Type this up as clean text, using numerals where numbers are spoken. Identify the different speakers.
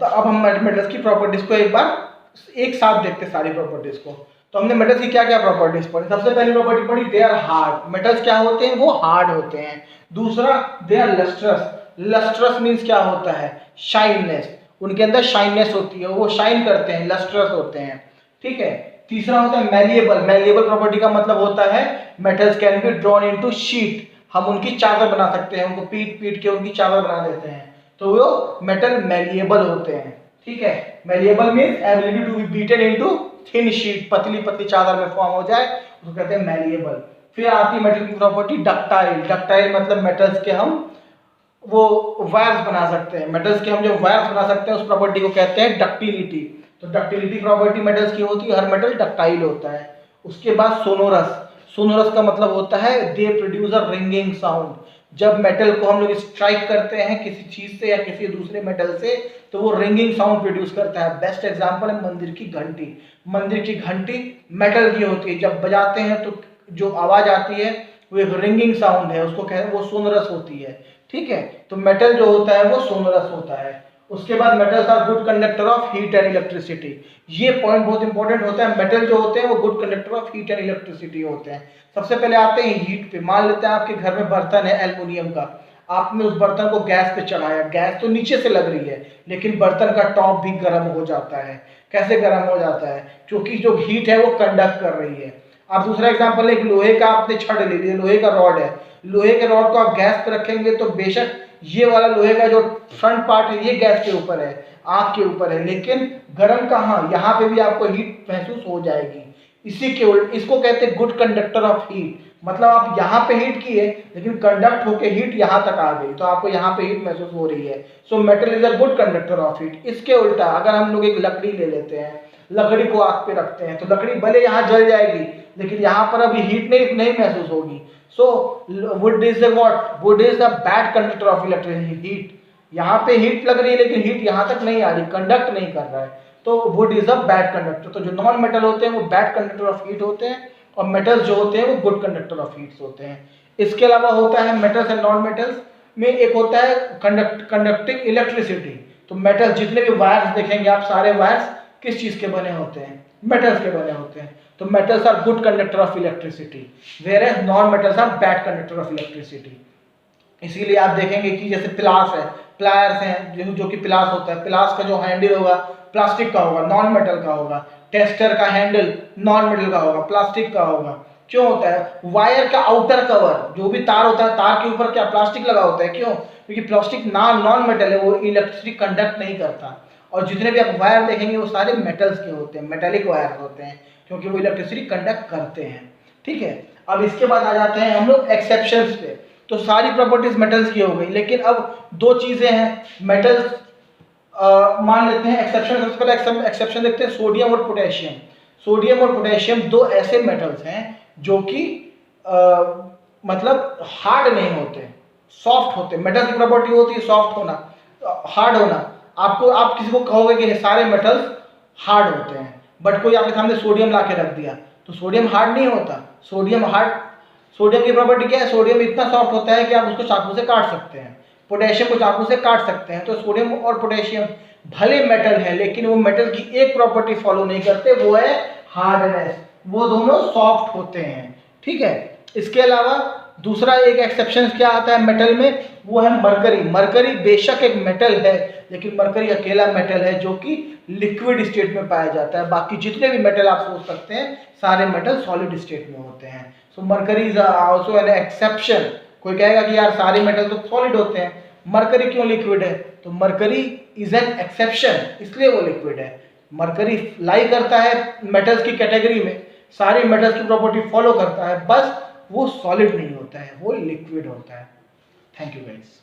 Speaker 1: अब हम मेटल्स की प्रॉपर्टीज को एक बार एक साथ देखते हैं सारी प्रॉपर्टीज को। तो हमने मेटल्स की क्या क्या प्रॉपर्टीज पढ़ी। सबसे पहली प्रॉपर्टी पढ़ी, दे आर हार्ड। मेटल्स क्या होते हैं, वो हार्ड होते हैं। दूसरा, they are lustrous. Lustrous means क्या होता है, शाइननेस, उनके अंदर शाइननेस होती है, वो शाइन करते हैं, लस्ट्रस होते हैं, ठीक है। तीसरा होता है मैलिएबल। मैलिएबल प्रॉपर्टी का मतलब होता है metals can be drawn into sheet, हम उनकी चादर बना सकते हैं, उनको पीट पीट के उनकी चादर बना देते हैं, तो वो मेटल मैलिएबल होते हैं, ठीक है। Malleable means ability to be beaten into thin sheet, पतली पतली चादर में फॉर्म हो जाए, उसको कहते हैं मैलिएबल। फिर आती है मेटल की प्रॉपर्टी डक्टाइल। डक्टाइल मतलब मेटल्स के हम वो वायर्स बना सकते हैं, मेटल्स के हम जो वायर्स बना सकते हैं उस प्रॉपर्टी को कहते हैं डक्टिलिटी। तो डक्टिलिटी प्रॉपर्टी मेटल्स की होती है, हर मेटल डक्टाइल होता है। उसके बाद सोनोरस। सोनोरस का मतलब होता है they produce a ringing sound. जब मेटल को हम लोग स्ट्राइक करते हैं किसी चीज से या किसी दूसरे मेटल से, तो वो रिंगिंग साउंड प्रोड्यूस करता है। बेस्ट एग्जांपल है मंदिर की घंटी। मंदिर की घंटी मेटल की होती है, जब बजाते हैं तो जो आवाज आती है वो एक रिंगिंग साउंड है, उसको कहते हैं, वो सोनोरस होती है, ठीक है। तो मेटल जो होता है वो सोनोरस होता है। उसके बाद metals are good conductor of heat and electricity. ये पॉइंट बहुत इंपॉर्टेंट होता है, मेटल जो होते हैं वो good conductor of heat and electricity होते हैं। सबसे पहले आते हैं हीट पे। मान लेते हैं आपके घर में बर्तन है एल्युमिनियम का, आपने उस बर्तन को गैस पे चढ़ाया, गैस तो नीचे से लग रही है लेकिन बर्तन का टॉप भी गर्म हो जाता है। कैसे गर्म हो जाता है, क्योंकि जो हीट है वो कंडक्ट कर रही है। आप दूसरा एग्जांपल, एक लोहे का आपने छड़ ले लिया, लोहे का रॉड है, लोहे के रॉड को आप गैस पे रखेंगे तो बेशक ये वाला लोहे का जो फ्रंट पार्ट है ये गैस के ऊपर है, आग के ऊपर है, लेकिन गर्म कहाँ, यहाँ पे भी आपको हीट महसूस हो जाएगी। इसी के उल्ट इसको कहते हैं गुड कंडक्टर ऑफ हीट। मतलब आप यहाँ पे हीट किए लेकिन कंडक्ट होके हीट यहाँ तक आ गई, तो आपको यहाँ पे हीट महसूस हो रही है। So metal is a good conductor of heat. इसके उल्टा अगर हम लोग एक लकड़ी ले लेते हैं, लकड़ी को आग पे रखते हैं, तो लकड़ी भले यहाँ जल जाएगी लेकिन यहाँ पर अभी हीट नहीं महसूस होगी। So would is a what, would is a bad conductor of electricity, heat. यहाँ पे हीट लग रही है लेकिन हीट यहाँ तक नहीं आ रही, कंडक्ट नहीं कर रहा है, तो would is a bad conductor. तो जो नॉन मेटल होते हैं वो बैड कंडक्टर ऑफ हीट होते हैं और मेटल्स जो होते हैं वो गुड कंडक्टर ऑफ हीट होते हैं। इसके अलावा होता है मेटल्स एंड नॉन मेटल्स में एक होता है कंडक्टिंग इलेक्ट्रिसिटी। तो मेटल जितने भी वायर्स देखेंगे आप, सारे वायर्स किस चीज के बने होते हैं, मेटल्स के बने होते हैं। तो metals are good conductor of electricity, whereas non metals are bad conductor of electricity. इसीलिए आप देखेंगे कि जैसे प्लास है, प्लायर्स हैं, जो कि प्लास होता है, प्लास का जो हैंडल होगा प्लास्टिक का होगा, नॉन मेटल का होगा। टेस्टर का हैंडल नॉन मेटल का होगा, प्लास्टिक का होगा। क्यों होता है, वायर का आउटर कवर, जो भी तार होता है, तार के ऊपर क्या प्लास्टिक लगा होता है, क्यों, क्योंकि प्लास्टिक नॉन मेटल है, वो इलेक्ट्रिसिटी कंडक्ट नहीं करता। और जितने भी आप वायर देखेंगे वो सारे मेटल्स के होते हैं, मेटेलिक वायर होते हैं, क्योंकि वो इलेक्ट्रिसिटी कंडक्ट करते हैं, ठीक है। अब इसके बाद आ जाते हैं हम लोग एक्सेप्शंस पे। तो सारी प्रॉपर्टीज मेटल्स की हो गई, लेकिन अब दो चीजें हैं मेटल्स, मान लेते हैं एक्सेप्शन। सबसे पहले एक्सेप्शन देखते हैं, सोडियम और पोटेशियम। सोडियम और पोटेशियम दो ऐसे मेटल्स हैं जो कि मतलब हार्ड नहीं होते, सॉफ्ट होते हैं। मेटल्स की प्रॉपर्टी होती है सॉफ्ट होना, हार्ड होना। आप किसी को कहोगे कि सारे मेटल्स हार्ड होते हैं, बट कोई आपके सामने सोडियम ला के रख दिया तो सोडियम हार्ड नहीं होता। सोडियम की प्रॉपर्टी क्या है, सोडियम इतना सॉफ्ट होता है कि आप उसको चाकू से काट सकते हैं, पोटेशियम को चाकू से काट सकते हैं। तो सोडियम और पोटेशियम भले मेटल है लेकिन वो मेटल की एक प्रॉपर्टी फॉलो नहीं करते, वो है हार्डनेस। वो दोनों सॉफ्ट होते हैं, ठीक है। इसके अलावा दूसरा एक एक्सेप्शन क्या आता है मेटल में, वो है मरकरी। मरकरी बेशक एक मेटल है लेकिन मरकरी अकेला मेटल है जो कि लिक्विड स्टेट में पाया जाता है। बाकी जितने भी मेटल आप सोच सकते हैं सारे मेटल सॉलिड स्टेट में होते हैं। So mercury is also an exception. कोई कहेगा कि यार सारे मेटल तो सॉलिड होते हैं, मरकरी क्यों लिक्विड है, तो मरकरी इज एन एक्सेप्शन, इसलिए वो लिक्विड है। मरकरी लाई करता है मेटल्स की कैटेगरी में, सारे मेटल्स की प्रॉपर्टी फॉलो करता है, बस वो सॉलिड नहीं होता है, वो लिक्विड होता है। Thank you guys.